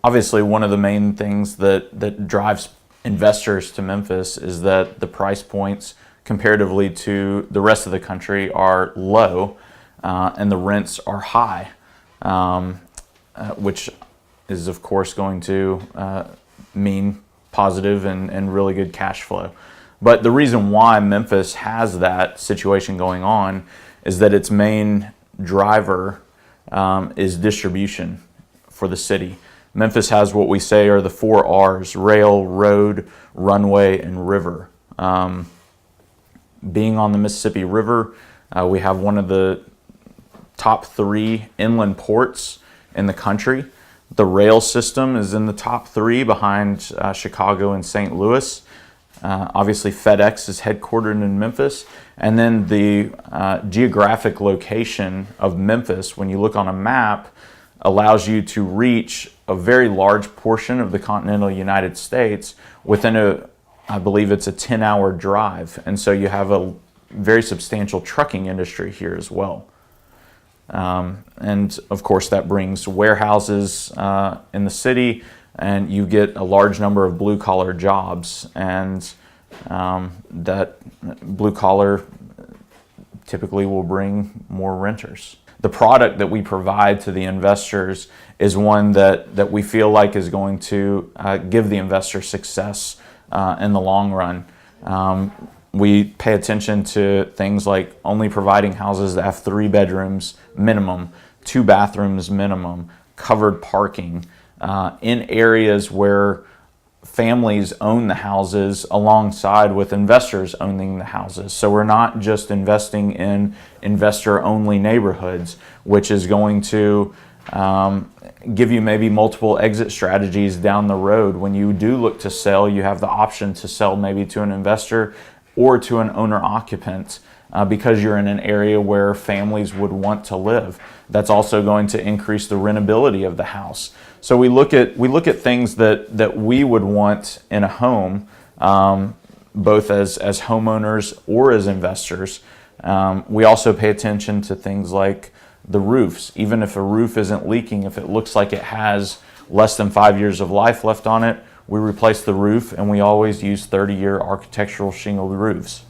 obviously one of the main things that drives investors to Memphis is that the price points comparatively to the rest of the country are low, and the rents are high, which is of course going to mean positive and really good cash flow. But the reason why Memphis has that situation going on is that its main driver is distribution for the city. Memphis has what we say are the 4 R's: rail, road, runway, and river. Being on the Mississippi River, we have one of the top 3 inland ports in the country. The rail system is in the top 3 behind Chicago and St. Louis. Obviously, FedEx is headquartered in Memphis. And then the geographic location of Memphis, when you look on a map, allows you to reach a very large portion of the continental United States within I believe it's a 10-hour drive. And so you have a very substantial trucking industry here as well. And of course that brings warehouses in the city, and you get a large number of blue collar jobs, and that blue collar typically will bring more renters. The product that we provide to the investors is one that we feel like is going to give the investor success in the long run. We pay attention to things like only providing houses that have 3 bedrooms minimum, 2 bathrooms minimum, covered parking, in areas where families own the houses alongside with investors owning the houses. So we're not just investing in investor-only neighborhoods, which is going to give you maybe multiple exit strategies down the road. When you do look to sell, you have the option to sell maybe to an investor or to an owner-occupant because you're in an area where families would want to live. That's also going to increase the rentability of the house. So we look at things that we would want in a home, both as homeowners or as investors. We also pay attention to things like the roofs. Even if a roof isn't leaking, if it looks like it has less than 5 years of life left on it, we replace the roof, and we always use 30-year architectural shingled roofs.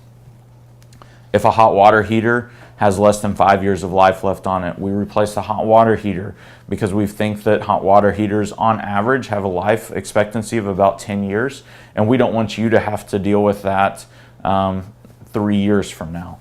If a hot water heater has less than 5 years of life left on it, we replace the hot water heater, because we think that hot water heaters on average have a life expectancy of about 10 years, and we don't want you to have to deal with that 3 years from now.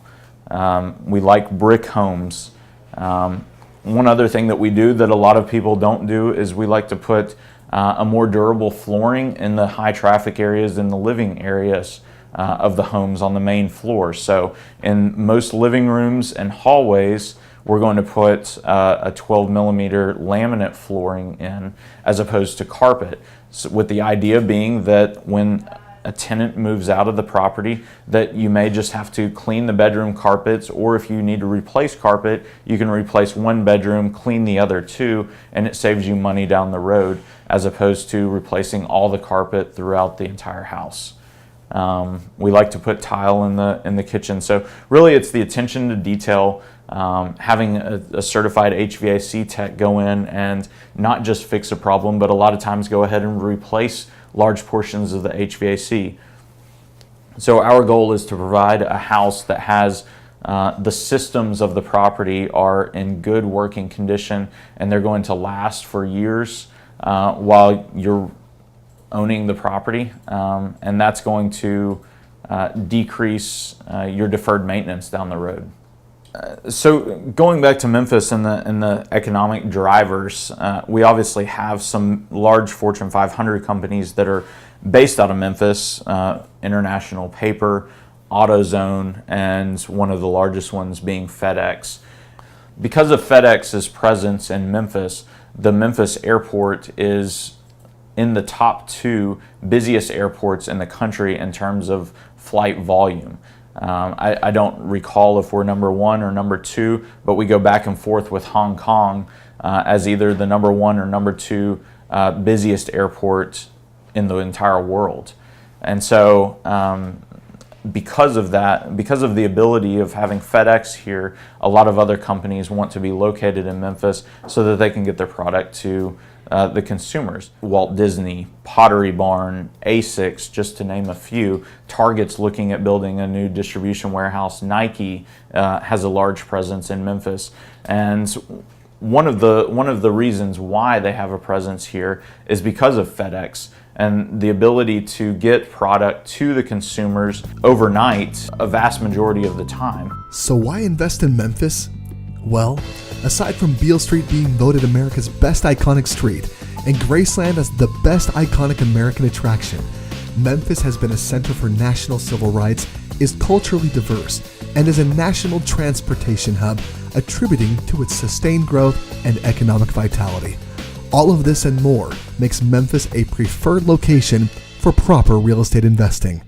We like brick homes. One other thing that we do that a lot of people don't do is we like to put a more durable flooring in the high traffic areas, in the living areas of the homes on the main floor. So in most living rooms and hallways, we're going to put a 12 millimeter laminate flooring in as opposed to carpet, so with the idea being that when a tenant moves out of the property, that you may just have to clean the bedroom carpets, or if you need to replace carpet, you can replace one bedroom, clean the other 2, and it saves you money down the road, as opposed to replacing all the carpet throughout the entire house. We like to put tile in the kitchen. So really it's the attention to detail, having a certified HVAC tech go in and not just fix a problem, but a lot of times go ahead and replace large portions of the HVAC. So our goal is to provide a house that has the systems of the property are in good working condition, and they're going to last for years while you're owning the property, and that's going to decrease your deferred maintenance down the road. So going back to Memphis and the economic drivers, we obviously have some large Fortune 500 companies that are based out of Memphis, International Paper, AutoZone, and one of the largest ones being FedEx. Because of FedEx's presence in Memphis, the Memphis airport is in the top 2 busiest airports in the country in terms of flight volume. I don't recall if we're number 1 or number 2, but we go back and forth with Hong Kong as either the number 1 or number 2 busiest airport in the entire world. And so because of that, because of the ability of having FedEx here, a lot of other companies want to be located in Memphis so that they can get their product to the consumers. Walt Disney, Pottery Barn, ASICS, just to name a few. Target's looking at building a new distribution warehouse. Nike has a large presence in Memphis. And one of the reasons why they have a presence here is because of FedEx and the ability to get product to the consumers overnight a vast majority of the time. So why invest in Memphis? Well, aside from Beale Street being voted America's best iconic street and Graceland as the best iconic American attraction, Memphis has been a center for national civil rights, is culturally diverse, and is a national transportation hub, attributing to its sustained growth and economic vitality. All of this and more makes Memphis a preferred location for proper real estate investing.